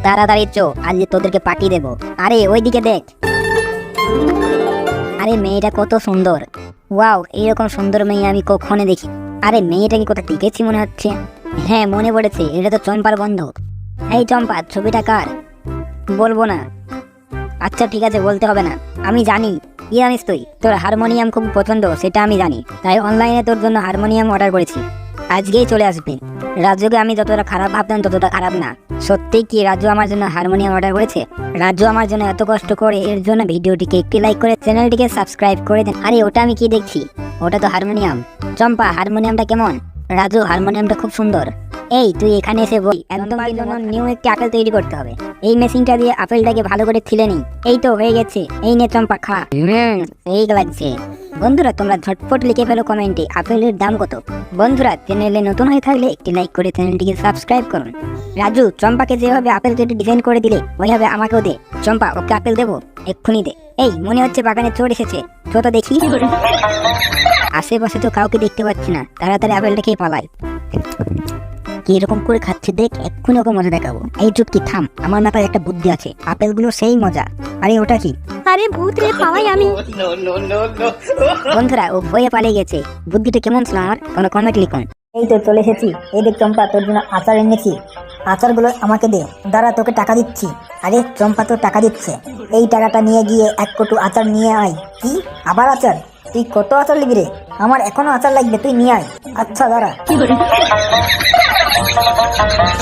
তাড়াতাড়ি চো, আজ তোদেরকে পাঠিয়ে দেবো। আরে ওইদিকে দেখ, আরে মেয়েটা কত সুন্দর। ওয়াও, এইরকম সুন্দর মেয়ে আমি কখনো দেখি। আরে মেয়েটাকে কোথায় দেখেছি মনে হচ্ছে। হ্যাঁ, মনে পড়েছে, এটা তো চম্পার বন্ধু। এই চম্পা, ছবিটা কার? বলবো না। আচ্ছা ঠিক আছে, বলতে হবে না। আমি জানি কি জানিস তুই, তোর হারমোনিয়াম খুব পছন্দ, সেটা আমি জানি। তাই অনলাইনে তোর জন্য হারমোনিয়াম অর্ডার করেছি, আজকেই চলে আসবে। রাজুকে আমি যতটা খারাপ ভাবতাম ততটা খারাপ না। সত্যি কি রাজু আমার জন্য হারমোনিয়াম অর্ডার করেছে? রাজু আমার জন্য এত কষ্ট করে, এর জন্য ভিডিওটিকে একটি লাইক করে চ্যানেলটিকে সাবস্ক্রাইব করে দেন। আরে ওটা আমি কি দেখছি? ওটা তো হারমোনিয়াম। চম্পা, হারমোনিয়ামটা কেমন? রাজু, হারমোনিয়ামটা খুব সুন্দর। এই তুই এখানে এসে বই, একদম জন্য নিউ একটি আপেল তৈরি করতে হবে। এই মেশিনটা দিয়ে আপেলটাকে ভালো করে ছিলে নি। এই তো হয়ে গেছে, এই নে চম্পা, খা। এই লাগছে। বন্ধুরা, তোমরা ঝটপট লিখে ফেলো কমেন্টে আপেলের দাম কত। বন্ধুরা, চ্যানেলে নতুন হয়ে থাকলে একটি লাইক করে চ্যানেলটিকে সাবস্ক্রাইব করুন। রাজু, চম্পাকে যেভাবে আপেল কেটে ডিজাইন করে দিলে, ওইভাবে আমাকেও দে। চম্পা, ওকে আপেল দেবো, এক্ষুনি দে। এই মনে হচ্ছে বাগানে চোর এসেছে, তো দেখি। আশেপাশে তো কাউকে দেখতে পাচ্ছি না, তাড়াতাড়ি আপেলটা খেয়ে পালাই। কি এরকম করে খাচ্ছে দেখ, এক্ষুনি ওকে মজা দেখাবো। এই চুপকি থাম, আমার মাথায় একটা বুদ্ধি আছে, আপেলগুলো সেই মজা। আরে ওটা কি? আরে ভূত রে, পালাই আমি। বন্ধুরা, ও ভয়ে পালিয়ে গেছে। বুদ্ধিটা কেমন ছিল আমার? কোনো কমেন্ট লিখুন। এই তো চলে এসেছি। এই দেখ চম্পা, তোর জন্য আচার এনেছি। আচারগুলো আমাকে দে। দাঁড়া, তোকে টাকা দিচ্ছি। আরে চম্পা তো টাকা দিচ্ছে, এই টাকাটা নিয়ে গিয়ে এক কটু আচার নিয়ে আয়। কি আবার আচার? তুই কত আচার নিবি রে? আমার এখনো আচার লাগবে, তুই নিয়ে আয়। আচ্ছা দাঁড়া।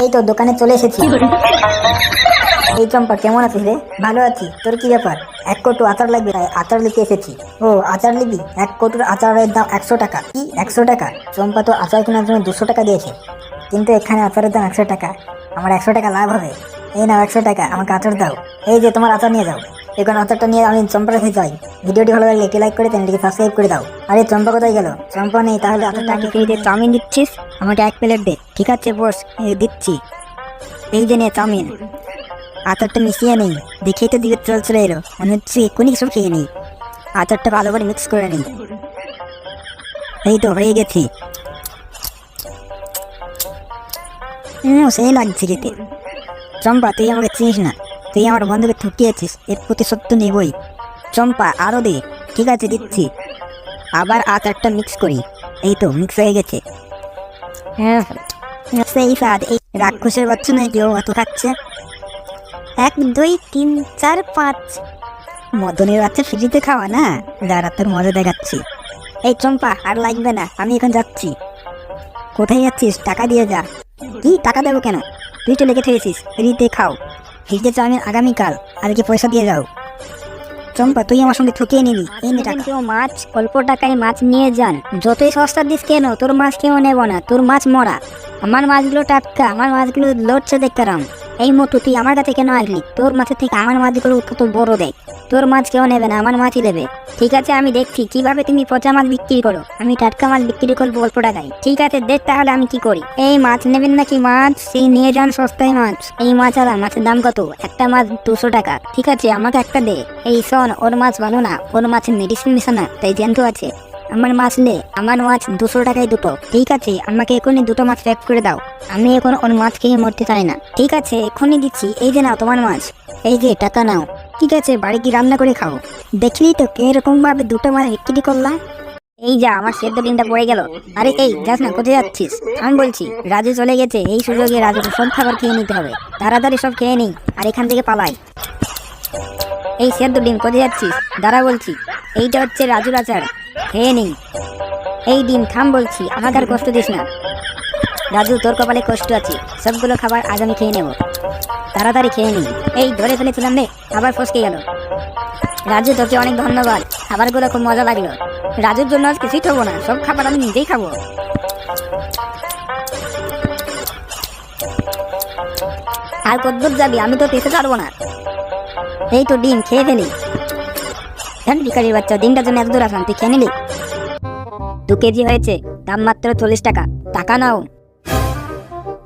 এই তো দোকানে চলে এসেছি। এই চম্পা, কেমন আছিস রে? ভালো আছি। তোর কি ব্যাপার? এক কটু আচার লাগবে, তাই আচার নিতে এসেছি। ও আচার নিবি? এক কটুর আচারের দাম 100 টাকা। কি 100 টাকা? চম্পা তো আচার কেনার জন্য 200 টাকা দিয়েছে, কিন্তু এখানে আচারের দাম 100 টাকা। আমার 100 টাকা লাভ হবে। এই নাও 100 টাকা, আমাকে আচার দাও। এই যে তোমার আচার নিয়ে যাও। এখন আচারটা নিয়ে আমি চম্পার কাছে যাই। ভিডিওটি ভালো লাগলে একটি লাইক করে চ্যানেলটিকে সাবস্ক্রাইব করে দাও। আরে চম্পা কোথায় গেল? চম্পা নেই, তাহলে আচারটা আমি ফ্রিতে চাউমিন দিচ্ছিস? আমাকে 1 প্লেট দে। ঠিক আছে বস, দিচ্ছি। এই যে নে চাউমিন। আচারটা মিশিয়ে নেই, দেখেই তো দিকে চলে এলো, মনে হচ্ছে এক্ষুনি সব খেয়ে নিই। আচারটা ভালো করে মিক্স করে নিই। এই তো হয়ে গেছি। সেই লাগছে খেতে। চম্পা, তুই আমাকে চিনিস না, তুই আমার বন্ধুকে ঠকিয়েছিস, এর প্রতিশোধ তো নেবই। চম্পা, আরো দে। ঠিক আছে, দিচ্ছি। আবার আচারটা মিক্স করি। এই তো মিক্স হয়ে গেছে। হ্যাঁ, সেই স্বাদ। এই রাক্ষসের বাচ্চা নয় কেউ অত খাচ্ছে। 1 2 3 4 5। মদনের বাচ্চা ফ্রিতে খাওয়া না, দাঁড়া তোর মজা দেখাচ্ছি। এই চম্পা, আর লাগবে না, আমি এখন যাচ্ছি। কোথায় যাচ্ছিস? টাকা দিয়ে যা। কি টাকা দেবো কেন? তুই তো লেগে থেকেছিস ফ্রিতে খাও। ফ্রিতে চাউমিন আগামীকাল, আজকে পয়সা দিয়ে যাও। চম্পা, তুই আমার সঙ্গে ঠকিয়ে নিবি। এই নে টাকা। কেউ মাছ অল্প টাকায় মাছ নিয়ে যান, যতই সস্তা দিস কেন, তোর মাছ কেউ নেব না, তোর মাছ মরা। আমার মাছগুলো টাটকা, আমার মাছগুলো লড়ছে দেখতে রাম। এই মোটু, তুই আমার কাছে কেন আসলি? তোর মাছের থেকে আমার মাছগুলো কত বড় দেখ। তোর মাছ কেউ নেবে না, আমার মাছই নেবে। ঠিক আছে, আমি দেখছি কিভাবে তুমি পচা মাছ বিক্রি করো, আমি টাটকা মাছ বিক্রি করবো অল্প টাকায়। ঠিক আছে, দেখ তাহলে আমি কি করি। এই মাছ নেবেন নাকি? মাছ সেই নিয়ে যান, সস্তায় মাছ। এই মাছ আর মাছের দাম কত? একটা মাছ 200 টাকা। ঠিক আছে, আমাকে একটা দে। এই শোন, ওর মাছ ভালো না, ওর মাছের মেডিসিন মিশানো, তাই জ্যান্ত আছে। আমার মাছ নে, আমার মাছ 200 টাকায় দুটো। ঠিক আছে, আমাকে এখনই দুটো মাছ প্যাক করে দাও, আমি এখন ওর মাছ খেয়ে মরতে চাই না। ঠিক আছে, এখনই দিচ্ছি। এই যে নাও তোমার মাছ, এই যে টাকা নাও। ঠিক আছে, বাড়ি কি রান্না করে খাও। দেখলি তো কিরকম ভাবে দুটো মাছ বিক্রি করলাম। এই যা, আমার সেদ্ধ ডিমটা পড়ে গেল। আরে এই যাস না, কোথায় যাচ্ছিস? আমি বলছি রাজু চলে গেছে, এই সুযোগে রাজুকে সব খাবার খেয়ে নিতে হবে। তাড়াতাড়ি সব খেয়ে নিই, আর এখান থেকে পালাই। এই সেদ্ধ ডিম, কোথায় যাচ্ছিস? দাঁড়া বলছি। এইটা হচ্ছে রাজুর আচার, খেয়ে নিই। এই ডিম, থাম বলছি, আমাকে আর কষ্ট দিস না। রাজু, তোর কপালে কষ্ট আছে, সবগুলো খাবার আজ আমি খেয়ে নেব। তাড়াতাড়ি খেয়ে নিই। এই ধরে ফেলেছিলাম রে, আবার ফসকে গেল। রাজু, তোকে অনেক ধন্যবাদ, খাবারগুলো খুব মজা লাগলো। রাজুর জন্য আজ কিছুই খাবো না, সব খাবার আমি নিজেই খাবো। আর কতদূর যাবি? আমি তো পেতে পারবো না। এই তো ডিম, খেয়ে ফেলি। ভিখারির বাচ্চা, ডিমটার জন্য এত দূর আসলাম, তুই খেয়ে নিলি? 2 কেজি হয়েছে, দাম মাত্র 40 টাকা। টাকা নাও,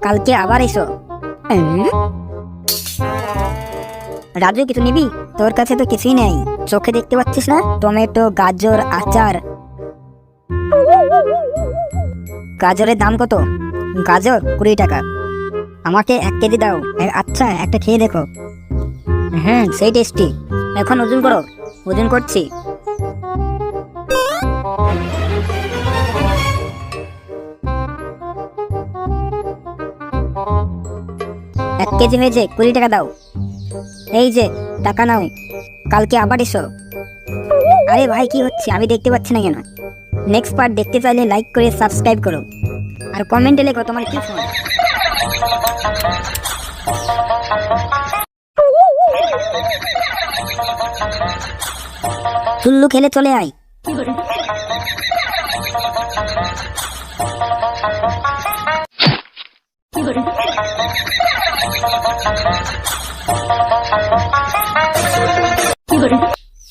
কালকে আবার এসো। রাজু, কিছু নিবি? তোর কাছে তো কিছুই নেই, চোখে দেখতে পাচ্ছিস না? টমেটো, গাজর, আচার। গাজরের দাম কত? গাজর 20 টাকা। আমাকে 1 কেজি দাও। আচ্ছা, একটা খেয়ে দেখো। সেই টেস্টি। এখন ওজন করো। ওজন করছি। এক কেজি হয়েছে, 20 টাকা দাও। এই যে টাকা নাও, কালকে আবার এসো। আরে ভাই, কি হচ্ছে আমি দেখতে পাচ্ছি না কেন? নেক্সট পার্ট দেখতে চাইলে লাইক করে সাবস্ক্রাইব করো, আর কমেন্টে লেখো তোমার কি ফোন। চুল্লু খেলে চলে আয়।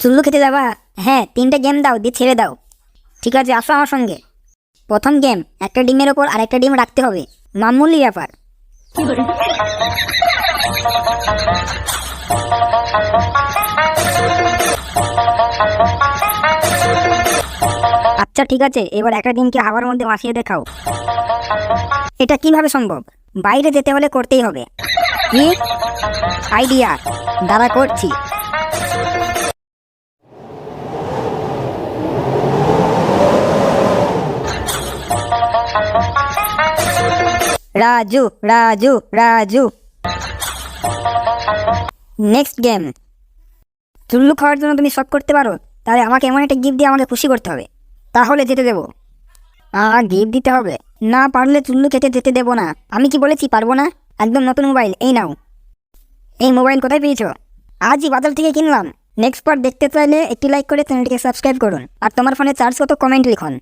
চুল্লু খেতে যাবা? হ্যাঁ, 3টে গেম দাও, দিয়ে ছেড়ে দাও। ঠিক আছে, আসো আমার সঙ্গে। প্রথম গেম, একটা ডিমের ওপর আরেকটা ডিম রাখতে হবে, মামুলি ব্যাপার। আচ্ছা ঠিক আছে, এবার একটা ডিমকে হাওয়ার মধ্যে ভাসিয়ে দেখাও। এটা কিভাবে সম্ভব? বাইরে যেতে হলে করতেই হবে। কি আইডিয়া! দাঁড়া, করছি। রাজু রাজু রাজু। Next game. চুল্লু খাওয়ার জন্য তুমি সব করতে পারো, তাহলে আমাকে এমন একটা গিফট দিয়ে আমাকে খুশি করতে হবে, তাহলে যেতে দেবো। গিফট দিতে হবে? না পারলে চুল্লু খেতে যেতে দেবো না। আমি কি বলেছি পারবো না? একদম নতুন মোবাইল, এই নাও। এই মোবাইল কোথায় পেয়েছো? আজই বাজার থেকে কিনলাম। নেক্সট পার্ট দেখতে চাইলে একটি লাইক করে চ্যানেলটিকে সাবস্ক্রাইব করুন, আর তোমার ফোনে চার্জ কত কমেন্ট লিখুন।